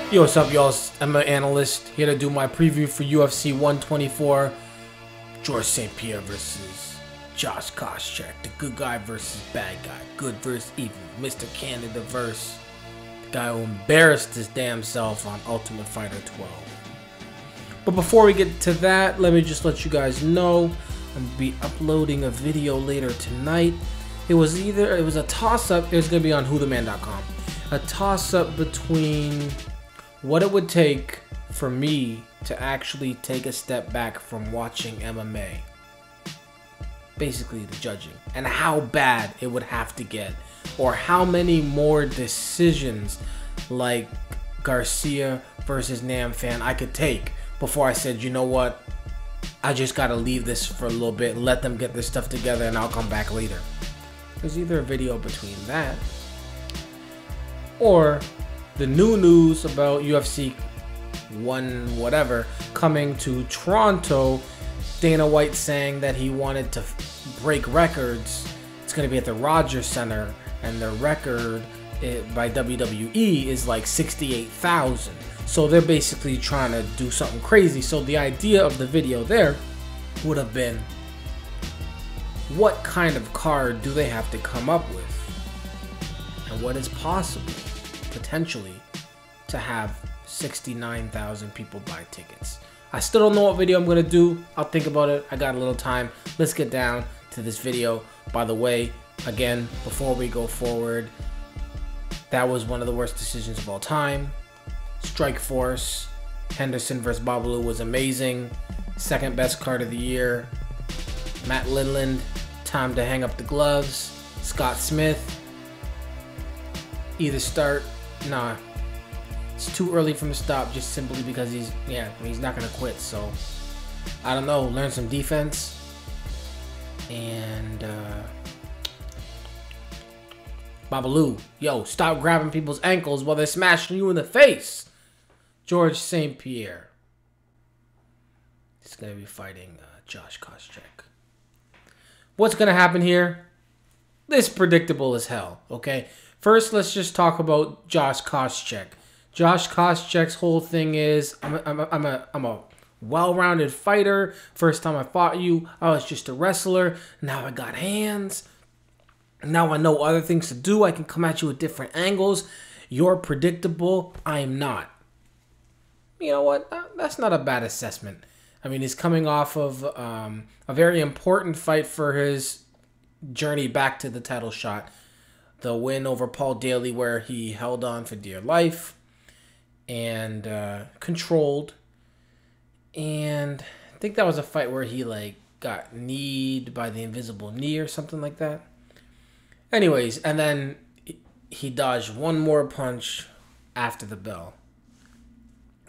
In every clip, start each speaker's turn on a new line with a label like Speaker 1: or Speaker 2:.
Speaker 1: Yo, what's up, y'all? It's Mma Analyst here to do my preview for UFC 124. George St-Pierre versus Josh Koscheck. The good guy versus bad guy. Good versus evil. Mr. Canada versus the guy who embarrassed his damn self on Ultimate Fighter 12. But before we get to that, let me just let you guys know I'm going to be uploading a video later tonight. It was a toss-up. It was going to be on whotheman.com. A toss-up between what it would take for me to actually take a step back from watching MMA, basically the judging, and how bad it would have to get, or how many more decisions like Garcia versus Namfan I could take before I said, you know what, I just gotta leave this for a little bit, let them get this stuff together, and I'll come back later. There's either a video between that or the new news about UFC 1 whatever coming to Toronto. Dana White saying that he wanted to break records. It's going to be at the Rogers Center, and the record by WWE is like 68,000. So they're basically trying to do something crazy. So the idea of the video there would have been, what kind of card do they have to come up with, and what is possible potentially to have 69,000 people buy tickets. I still don't know what video I'm going to do. I'll think about it. I got a little time. Let's get down to this video. By the way, again, before we go forward, that was one of the worst decisions of all time. Strike Force, Henderson versus Babalu was amazing. Second best card of the year. Matt Riddle, time to hang up the gloves. Scott Smith, either start. Nah, it's too early for him to stop, just simply because he's not gonna quit. So I don't know, learn some defense. And Babalu, yo, stop grabbing people's ankles while they're smashing you in the face. George St-Pierre, he's gonna be fighting Josh Koscheck. What's gonna happen here? This predictable as hell. Okay, first let's just talk about Josh Koscheck. Josh Koscheck's whole thing is, I'm a well-rounded fighter. First time I fought you, I was just a wrestler. Now I got hands. Now I know other things to do. I can come at you at different angles. You're predictable. I am not. You know what? That's not a bad assessment. I mean, he's coming off of a very important fight for his journey back to the title shot. The win over Paul Daly, where he held on for dear life and controlled. And I think that was a fight where he got kneed by the invisible knee or something like that. Anyways, and then he dodged one more punch after the bell.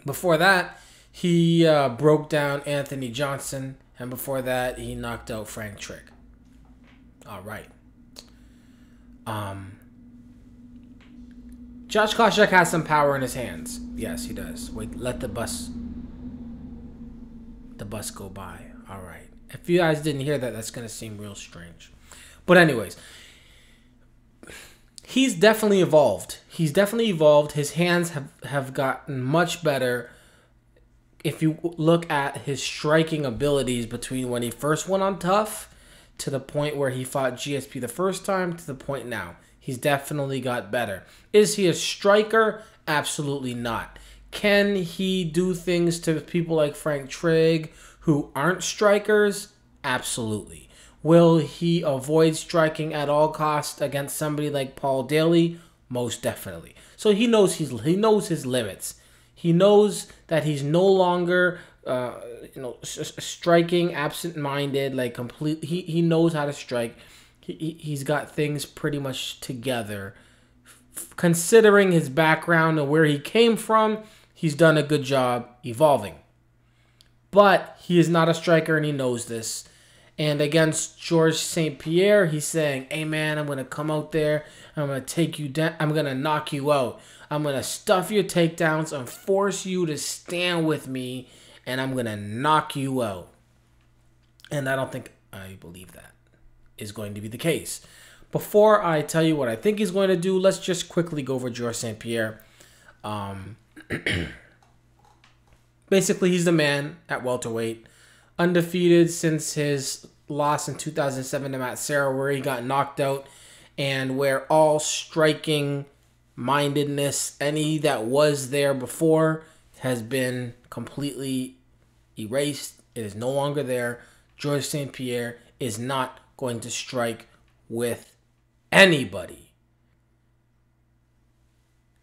Speaker 1: Before that, he broke down Anthony Johnson, and before that, he knocked out Frank Trick. All right. Josh Koscheck has some power in his hands. Yes, he does. Wait, let the bus go by. All right. If you guys didn't hear that, that's going to seem real strange. But anyways, he's definitely evolved. He's definitely evolved. His hands have gotten much better. If you look at his striking abilities between when he first went on Tough to the point where he fought GSP the first time to the point now, he's definitely got better. Is he a striker? Absolutely not. Can he do things to people like Frank Trigg who aren't strikers? Absolutely. Will he avoid striking at all costs against somebody like Paul Daly? Most definitely. So he knows his limits. He knows that he's no longer striking absent-minded, he knows how to strike. He's got things pretty much together. Considering his background and where he came from, he's done a good job evolving. But he is not a striker, and he knows this. And against George St-Pierre, he's saying, hey man, I'm going to come out there, I'm going to take you down, I'm going to knock you out. I'm going to stuff your takedowns and force you to stand with me, and I'm going to knock you out. And I don't think I believe that is going to be the case. Before I tell you what I think he's going to do, let's just quickly go over George St-Pierre. Basically, he's the man at welterweight. Undefeated since his loss in 2007 to Matt Serra, where he got knocked out, and where all striking mindedness, any that was there before, has been completely erased. It is no longer there. George St-Pierre is not going to strike with anybody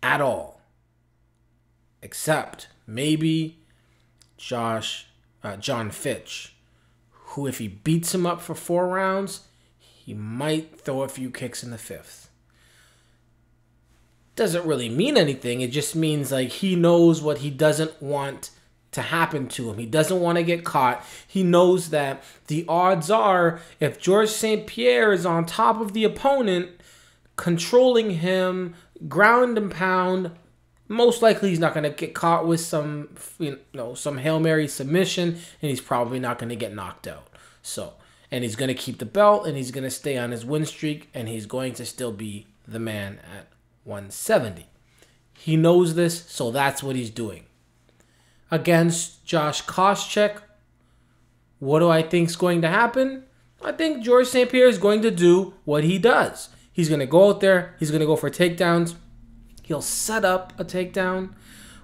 Speaker 1: at all, except maybe John Fitch, who, if he beats him up for 4 rounds, he might throw a few kicks in the 5th. Doesn't really mean anything. It just means like he knows what he doesn't want to happen to him. He doesn't want to get caught. He knows that the odds are, if George St-Pierre is on top of the opponent, controlling him, ground and pound, most likely he's not going to get caught with some Hail Mary submission, and he's probably not going to get knocked out. So, and he's going to keep the belt, and he's going to stay on his win streak, and he's going to still be the man at 170. He knows this, so that's what he's doing. Against Josh Koscheck, what do I think is going to happen? I think George St-Pierre is going to do what he does. He's going to go out there, he's going to go for takedowns. He'll set up a takedown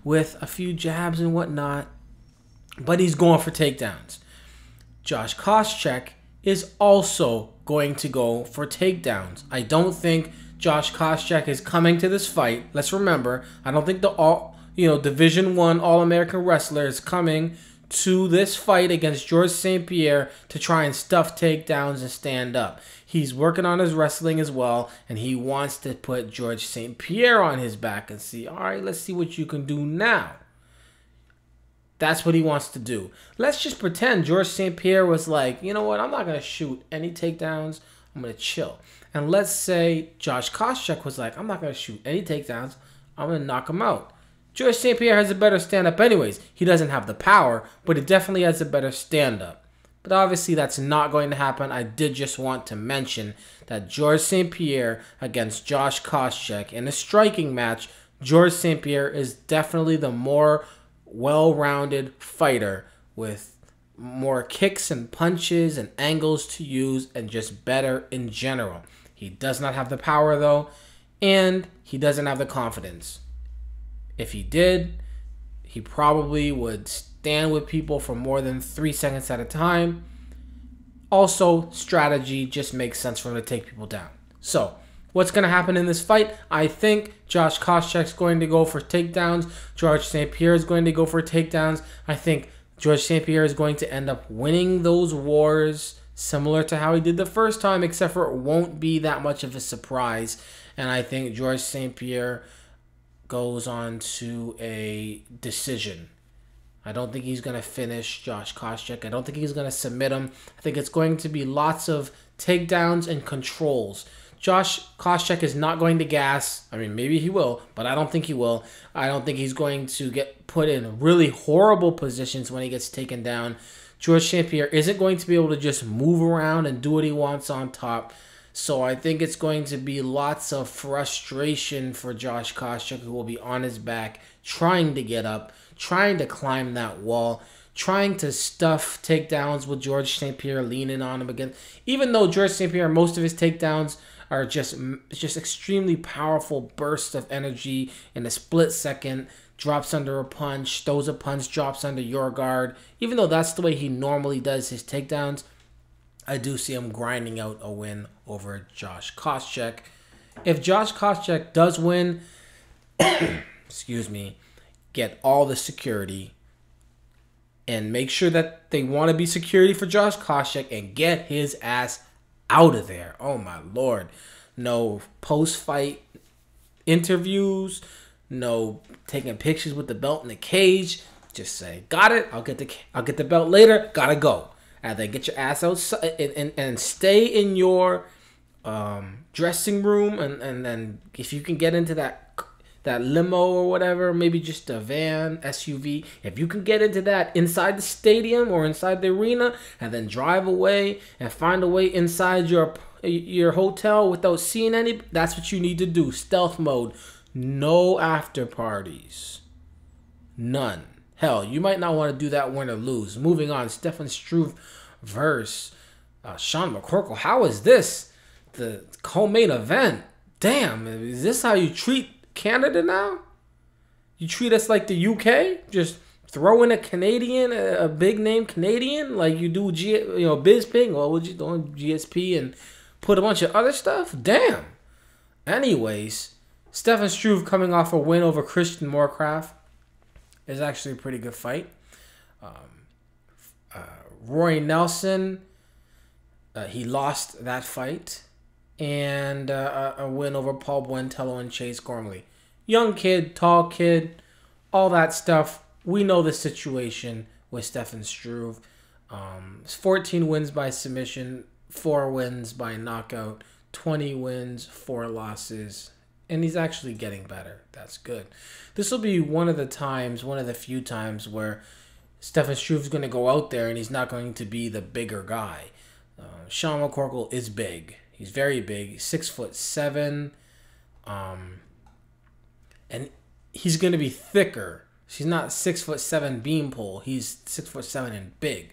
Speaker 1: with a few jabs and whatnot, but he's going for takedowns. Josh Koscheck is also going to go for takedowns. I don't think Josh Koscheck is coming to this fight. Let's remember, I don't think the Division I All-American wrestler is coming to this fight against George St-Pierre to try and stuff takedowns and stand up. He's working on his wrestling as well, and he wants to put George St-Pierre on his back and see, all right, let's see what you can do now. That's what he wants to do. Let's just pretend George St-Pierre was like, you know what, I'm not going to shoot any takedowns. I'm going to chill. And let's say Josh Koscheck was like, I'm not going to shoot any takedowns. I'm going to knock him out. George St-Pierre has a better stand-up anyways. He doesn't have the power, but he definitely has a better stand-up. But obviously that's not going to happen. I did just want to mention that George St-Pierre against Josh Koscheck in a striking match, George St-Pierre is definitely the more well-rounded fighter with more kicks and punches and angles to use and just better in general. He does not have the power though, and he doesn't have the confidence. If he did, he probably would stand with people for more than 3 seconds at a time. Also, strategy just makes sense for him to take people down. So, what's going to happen in this fight? I think Josh Koscheck's going to go for takedowns. George St-Pierre is going to go for takedowns. I think George St-Pierre is going to end up winning those wars similar to how he did the first time, except for it won't be that much of a surprise. And I think George St-Pierre goes on to a decision. I don't think he's going to finish Josh Koscheck. I don't think he's going to submit him. I think it's going to be lots of takedowns and controls. Josh Koscheck is not going to gas. I mean, maybe he will, but I don't think he will. I don't think he's going to get put in really horrible positions when he gets taken down. George St-Pierre isn't going to be able to just move around and do what he wants on top. So I think it's going to be lots of frustration for Josh Koscheck, who will be on his back, trying to get up, trying to climb that wall, trying to stuff takedowns with George St-Pierre leaning on him again. Even though George St-Pierre, most of his takedowns are just extremely powerful bursts of energy in a split second, drops under a punch, throws a punch, drops under your guard. Even though that's the way he normally does his takedowns, I do see him grinding out a win over Josh Koscheck. If Josh Koscheck does win, excuse me, get all the security and make sure that they want to be security for Josh Koscheck and get his ass out of there. Oh my Lord. No post-fight interviews, no taking pictures with the belt in the cage. Just say, got it, I'll get the belt later, gotta go. And then get your ass outside and stay in your dressing room, and then if you can get into that limo or whatever, maybe just a van, SUV. If you can get into that inside the stadium or inside the arena, and then drive away and find a way inside your hotel without seeing any, that's what you need to do. Stealth mode. No after parties. None. Hell, you might not want to do that win or lose. Moving on, Stefan Struve versus Sean McCorkle. How is this the co-main event? Damn, is this how you treat Canada now? You treat us like the UK? Just throw in a Canadian, a big name Canadian, like you do Bisping, or would you do GSP and put a bunch of other stuff? Damn. Anyways, Stefan Struve coming off a win over Christian Moorcraft is actually a pretty good fight. Roy Nelson, he lost that fight. And a win over Paul Buentello and Chase Gormley. Young kid, tall kid, all that stuff. We know the situation with Stefan Struve. 14 wins by submission, 4 wins by knockout, 20 wins, 4 losses. And he's actually getting better. That's good. This will be one of the few times where Stefan Struve's going to go out there and he's not going to be the bigger guy. Sean McCorkle is big. He's very big, 6'7", and he's going to be thicker. He's not 6'7" beanpole. He's 6'7" and big.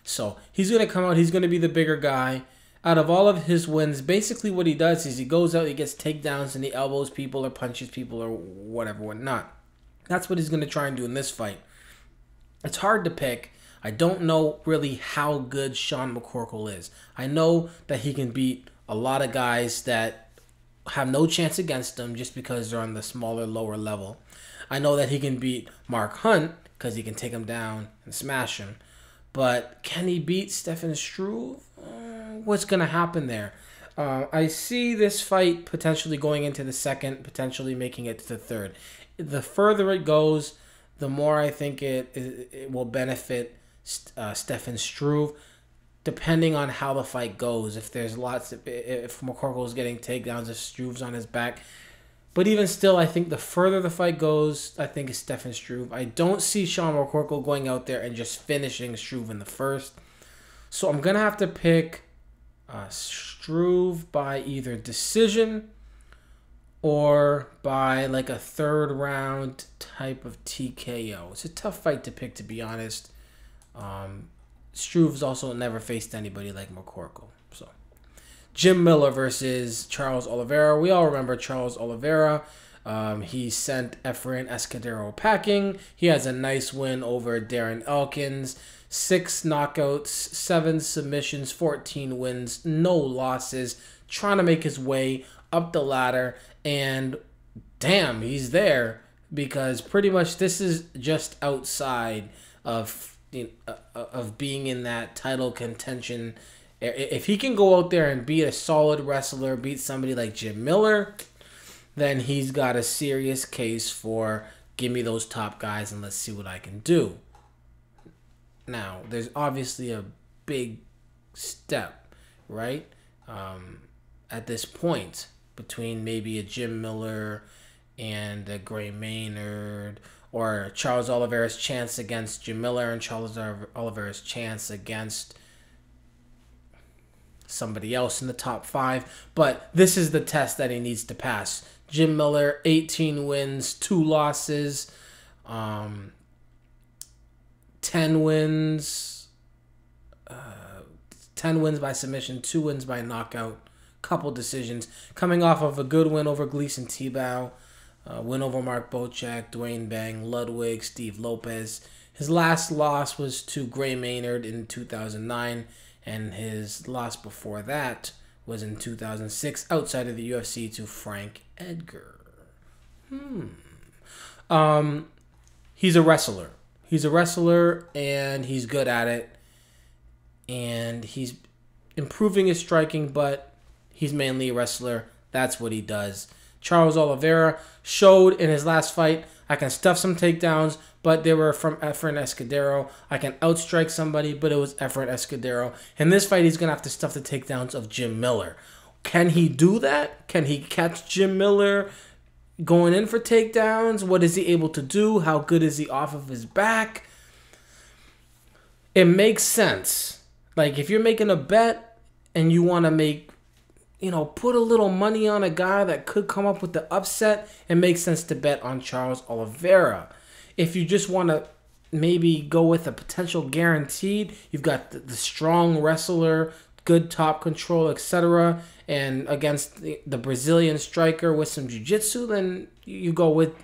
Speaker 1: So he's going to come out. He's going to be the bigger guy. Out of all of his wins, basically what he does is he goes out, he gets takedowns, and he elbows people or punches people or whatnot. That's what he's going to try and do in this fight. It's hard to pick. I don't know really how good Sean McCorkle is. I know that he can beat a lot of guys that have no chance against him just because they're on the smaller, lower level. I know that he can beat Mark Hunt because he can take him down and smash him. But can he beat Stefan Struve? What's going to happen there? I see this fight potentially going into the second, potentially making it to the third. The further it goes, the more I think it will benefit Stefan Struve, depending on how the fight goes. If McCorkle is getting takedowns, if Struve's on his back. But even still, I think the further the fight goes, I think it's Stefan Struve. I don't see Sean McCorkle going out there and just finishing Struve in the first. So I'm going to have to pick Struve by either decision or by like a third round type of TKO. It's a tough fight to pick, to be honest. Struve's also never faced anybody like McCorkle. So, Jim Miller versus Charles Oliveira. We all remember Charles Oliveira. He sent Efrain Escudero packing. He has a nice win over Darren Elkins. 6 knockouts, 7 submissions, 14 wins, no losses. Trying to make his way up the ladder. And damn, he's there. Because pretty much this is just outside of being in that title contention. If he can go out there and beat a solid wrestler, beat somebody like Jim Miller, then he's got a serious case for give me those top guys and let's see what I can do. Now, there's obviously a big step, right? At this point, between maybe a Jim Miller and a Gray Maynard, or Charles Oliveira's chance against Jim Miller and Charles Oliveira's chance against somebody else in the top 5. But this is the test that he needs to pass. Jim Miller, 18 wins, 2 losses, 10 wins, 10 wins by submission, 2 wins by knockout, couple decisions. Coming off of a good win over Gleason Tebow, win over Mark Bocek, Dwayne Bang, Ludwig, Steve Lopez. His last loss was to Gray Maynard in 2009, and his loss before that was in 2006 outside of the UFC to Frank Edgar. He's a wrestler. He's a wrestler, and he's good at it. And he's improving his striking, but he's mainly a wrestler. That's what he does. Charles Oliveira showed in his last fight, I can stuff some takedowns, but they were from Efrain Escudero. I can outstrike somebody, but it was Efrain Escudero. In this fight, he's going to have to stuff the takedowns of Jim Miller. Can he do that? Can he catch Jim Miller going in for takedowns? What is he able to do? How good is he off of his back? It makes sense. Like, if you're making a bet and you want to make, put a little money on a guy that could come up with the upset, it makes sense to bet on Charles Oliveira. if you just want to maybe go with a potential guaranteed, you've got the strong wrestler, good top control, etc., and against the Brazilian striker with some jiu-jitsu, then you go with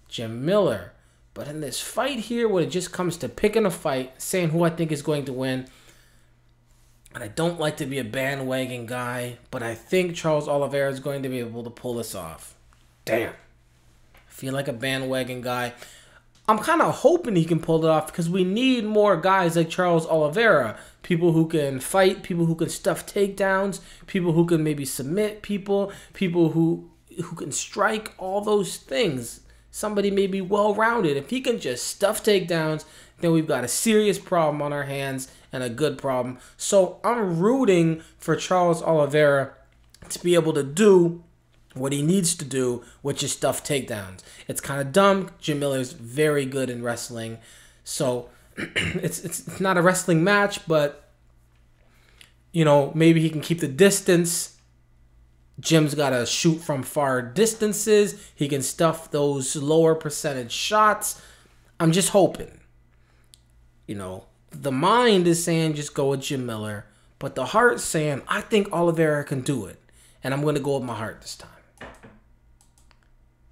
Speaker 1: Jim Miller. But in this fight here, when it just comes to picking a fight, saying who I think is going to win, and I don't like to be a bandwagon guy, but I think Charles Oliveira is going to be able to pull this off. Damn. I feel like a bandwagon guy. I'm kind of hoping he can pull it off because we need more guys like Charles Oliveira. People who can fight, people who can stuff takedowns, people who can maybe submit people who can strike, all those things. Somebody maybe well-rounded. If he can just stuff takedowns, then we've got a serious problem on our hands and a good problem. So I'm rooting for Charles Oliveira to be able to do what he needs to do, which is stuff takedowns. It's kind of dumb. Jim Miller's very good in wrestling. So it's not a wrestling match, but, you know, maybe he can keep the distance. Jim's got to shoot from far distances. He can stuff those lower percentage shots. I'm just hoping. You know, the mind is saying just go with Jim Miller, but the heart's saying I think Oliveira can do it. And I'm going to go with my heart this time.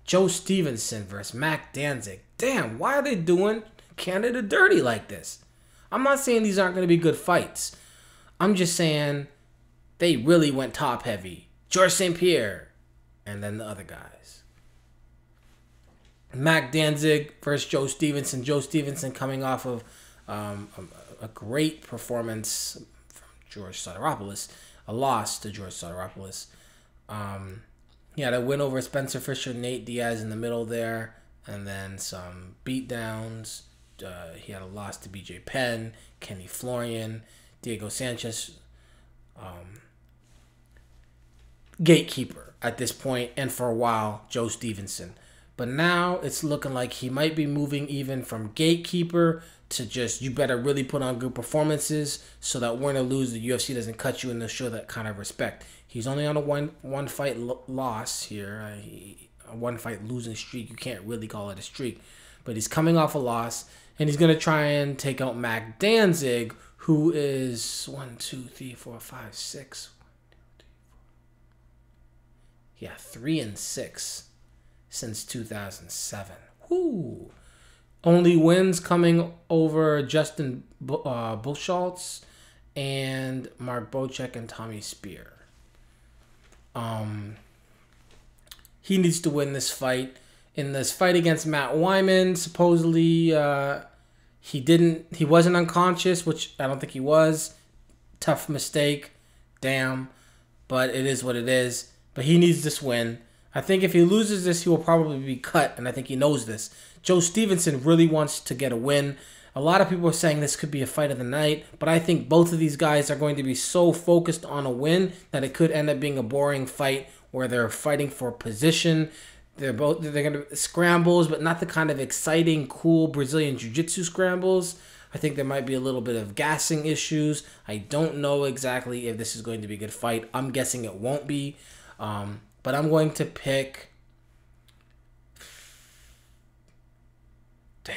Speaker 1: Joe Stevenson versus Mac Danzig. Damn, why are they doing Canada dirty like this? I'm not saying these aren't going to be good fights. I'm just saying they really went top heavy. George St-Pierre and then the other guys. Mac Danzig versus Joe Stevenson. Joe Stevenson coming off of a great performance from George Sotiropoulos. A loss to George Sotiropoulos. He had a win over Spencer Fisher, Nate Diaz in the middle there, and then some beatdowns. He had a loss to BJ Penn, Kenny Florian, Diego Sanchez, gatekeeper at this point, and for a while, Joe Stevenson. But now it's looking like he might be moving even from gatekeeper to just, you better really put on good performances so that win or lose, the UFC doesn't cut you and they'll show that kind of respect. He's only on a one fight loss here, a one fight losing streak. You can't really call it a streak, but he's coming off a loss, and he's going to try and take out Mac Danzig, who is 1, 2, 3, 4, 5, 6. 3-6 since 2007. Whoo! Only wins coming over Justin Buchholz and Mark Bocek and Tommy Spear. He needs to win this fight. In this fight against Matt Wyman, supposedly he wasn't unconscious, which I don't think he was. Tough mistake. Damn. But it is what it is. But he needs this win. I think if he loses this, he will probably be cut, and I think he knows this. Joe Stevenson really wants to get a win. A lot of people are saying this could be a fight of the night, but I think both of these guys are going to be so focused on a win that it could end up being a boring fight where they're fighting for position. They're going to scrambles, but not the kind of exciting, cool Brazilian Jiu-Jitsu scrambles. I think there might be a little bit of gassing issues. I don't know exactly if this is going to be a good fight. I'm guessing it won't be. But I'm going to pick... Damn.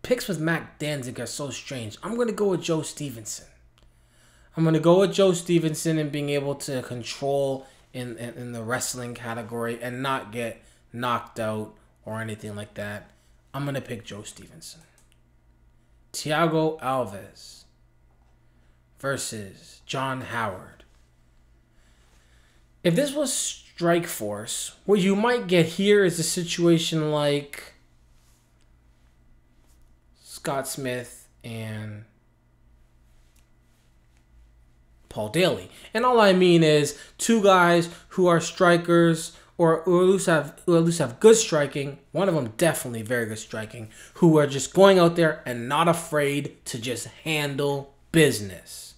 Speaker 1: Picks with Mac Danzig are so strange. I'm going to go with Joe Stevenson. I'm going to go with Joe Stevenson and being able to control in the wrestling category and not get knocked out or anything like that. I'm going to pick Joe Stevenson. Thiago Alves versus John Howard. If this was Strikeforce, what you might get here is a situation like Scott Smith and Paul Daly. And all I mean is two guys who are strikers or who at least have good striking. One of them definitely very good striking, who are just going out there and not afraid to just handle business.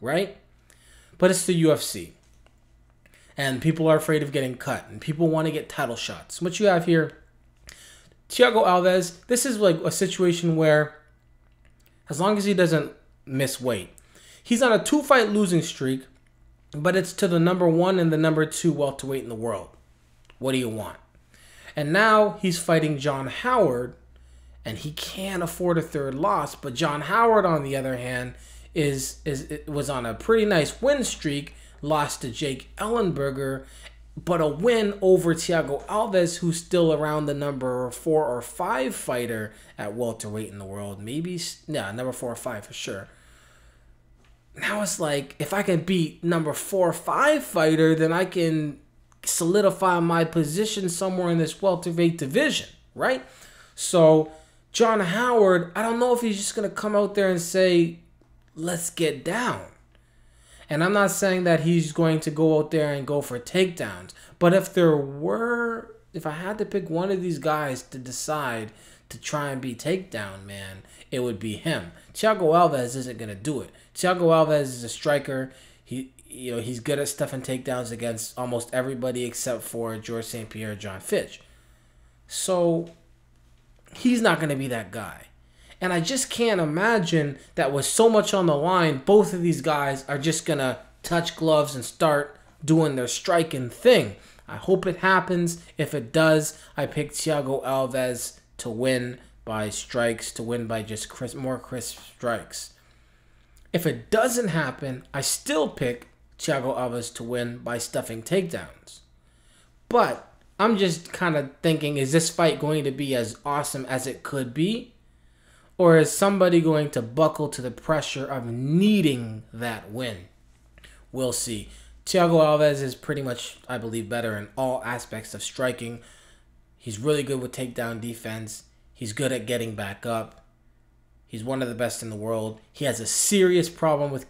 Speaker 1: Right? But it's the UFC. And people are afraid of getting cut. And people want to get title shots. What you have here, Thiago Alves, this is like a situation where as long as he doesn't miss weight, he's on a 2-fight losing streak, but it's to the number 1 and the number 2 welterweight in the world. What do you want? And now he's fighting John Howard, and he can't afford a third loss. But John Howard, on the other hand, was on a pretty nice win streak, lost to Jake Ellenberger, but a win over Thiago Alves, who's still around the number 4 or 5 fighter at welterweight in the world. Maybe, yeah, number 4 or 5 for sure. Now it's like, if I can beat number 4 or 5 fighter, then I can solidify my position somewhere in this welterweight division, right? So John Howard, I don't know if he's just going to come out there and say, let's get down. And I'm not saying that he's going to go out there and go for takedowns. But if I had to pick one of these guys to decide to try and be takedown, man, it would be him. Thiago Alves isn't going to do it. Thiago Alves is a striker. He's good at stuffing takedowns against almost everybody except for George St-Pierre, John Fitch. So he's not going to be that guy. And I just can't imagine that with so much on the line, both of these guys are just going to touch gloves and start doing their striking thing. I hope it happens. If it does, I pick Thiago Alves to win by strikes, to win by just more crisp strikes. If it doesn't happen, I still pick Thiago Alves to win by stuffing takedowns. But I'm just kind of thinking, is this fight going to be as awesome as it could be? Or is somebody going to buckle to the pressure of needing that win? We'll see. Thiago Alves is pretty much, I believe, better in all aspects of striking. He's really good with takedown defense. He's good at getting back up. He's one of the best in the world. He has a serious problem with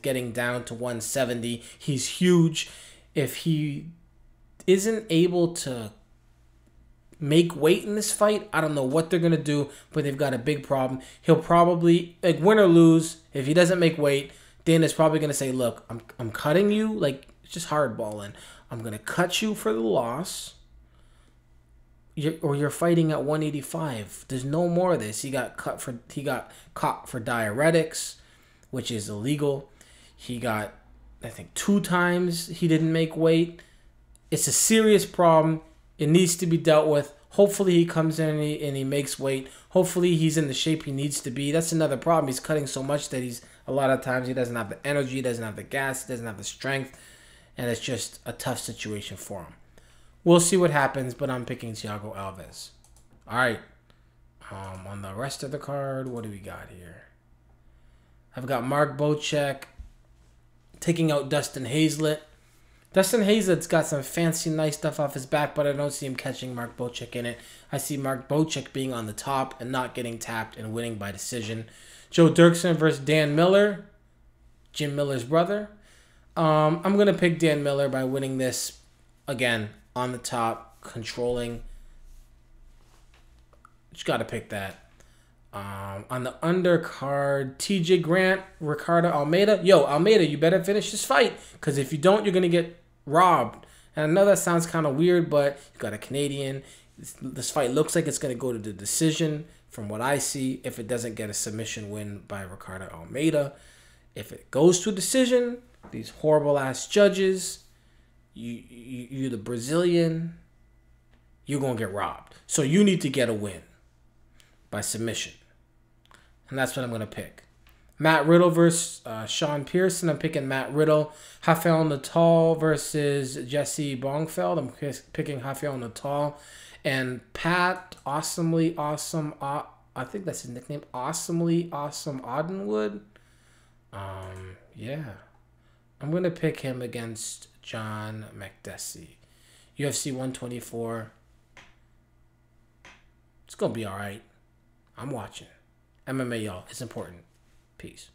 Speaker 1: getting down to 170. He's huge. If he isn't able to make weight in this fight, I don't know what they're going to do, but they've got a big problem. He'll probably, like, win or lose, if he doesn't make weight, Dana's probably going to say, look, I'm cutting you, like, it's just hardballing. I'm going to cut you for the loss, you're fighting at 185. There's no more of this. He got caught for diuretics, which is illegal. He got, I think, 2 times he didn't make weight. It's a serious problem. It needs to be dealt with. Hopefully he comes in and he makes weight. Hopefully he's in the shape he needs to be. That's another problem. He's cutting so much that a lot of times he doesn't have the energy, he doesn't have the gas, he doesn't have the strength, and it's just a tough situation for him. We'll see what happens, but I'm picking Thiago Alves. All right. On the rest of the card, what do we got here? I've got Mark Koscheck taking out Dustin Hazlett. Dustin Hazlett's got some fancy, nice stuff off his back, but I don't see him catching Mark Koscheck in it. I see Mark Koscheck being on the top and not getting tapped and winning by decision. Joe Dirksen versus Dan Miller, Jim Miller's brother. I'm going to pick Dan Miller by winning this, again, on the top, controlling. Just got to pick that. On the undercard, TJ Grant, Ricardo Almeida. Yo, Almeida, you better finish this fight, because if you don't, you're going to get robbed. And I know that sounds kind of weird, but you got a Canadian. This fight looks like it's going to go to the decision from what I see, if it doesn't get a submission win by Ricardo Almeida. If it goes to a decision, these horrible-ass judges, you're the Brazilian, you're going to get robbed. So you need to get a win by submission. And that's what I'm going to pick. Matt Riddle versus Sean Pierson. I'm picking Matt Riddle. Rafael Natal versus Jesse Bongfeldt. I'm picking Rafael Natal. And Pat Awesomely Awesome, I think that's his nickname, Awesomely Awesome Audenwood. Yeah. I'm going to pick him against John McDessie. UFC 124. It's going to be all right. I'm watching. MMA, y'all. It's important. Peace.